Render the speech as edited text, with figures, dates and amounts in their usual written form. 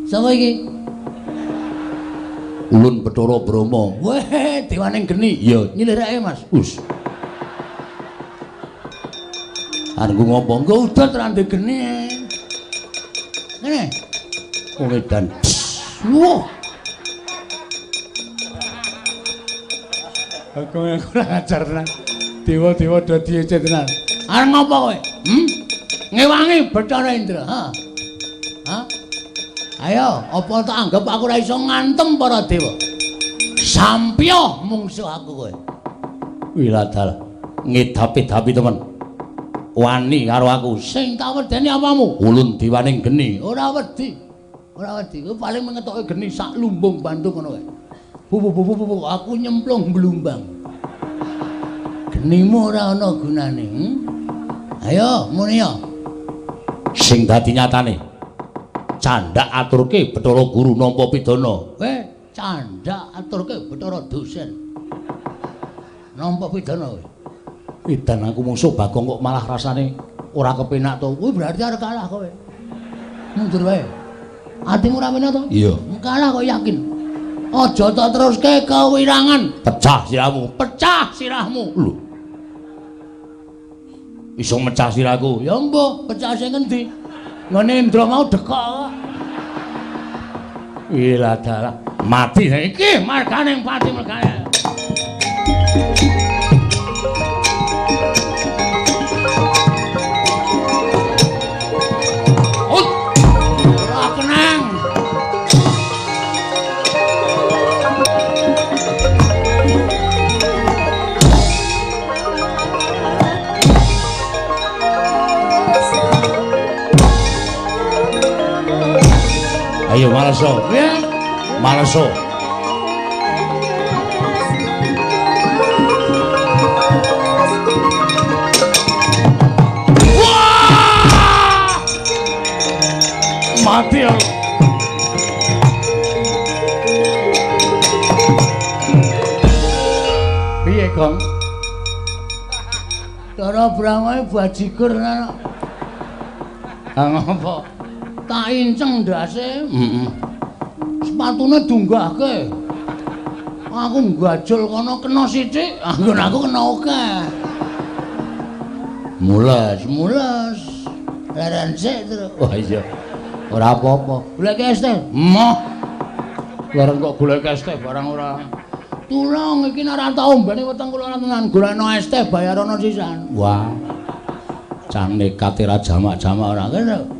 Sapa iki? Ulun Bathara Brama. Weh, dewaning geni. Ya, nyilirake Mas. Us. Arep ngopo? Engko udut rande geni. Ngene. Wong edan. Wah. Aku kurang ajar tenan. Dewa-dewa dadi ece tenan. Arep ngopo kowe? Ngewangi Bathara Indra, ha? Ha? Ayo, apa tak anggap aku ora iso ngantem para dewa? Sampya mungsuh aku kowe. Wiladal ngedapi-dapi temen. Wani karo aku. Sing tak wedeni apamu? Ulun diwaning geni. Ora wedi. Ora wedi. Kowe paling mengetoke geni sak lumbung bantu ngono kowe. Bu, aku nyemplung blumbang. Genimu ora ana gunane. Ayo, muni ya. Sing dadi nyatane candhak aturke Bathara Guru nampa pidana. Candhak aturke Bathara dosen nampa pidana kowe. Edan aku musuh Bagong kok malah rasane ora kepenak to. Kuwi berarti arep kalah kowe. Mundur wae. Atimu ora penak to? Iya. Kalah kok yakin. Aja tak teruske kewirangan. Pecah sirahmu. Lho. Iso mecah sirahku. Ya mbah, pecah sing endi? Ngene Indra mau dekok. Ila dalah mati iki margane pati mergane. Ora kenang. Ayo Malaso, ya, Malaso. Wah! Mati aku. Piye, Gong? Cara Brahma bajigur ana. Ngopo? Tak inceng ndase. Sepatune dunggahke. Aku nggajul kono kena sithik, anggon aku kena akeh. Mules. Leren sik terus. Wah iya. Ora apa-apa. Golek es teh. Moh. Bareng kok golek es teh barang ora. Tulung iki nek ora tau ombane weteng kula tenan golekno es teh bayarana sisan. Wah. Can nekat ora jamak-jamak ora kene.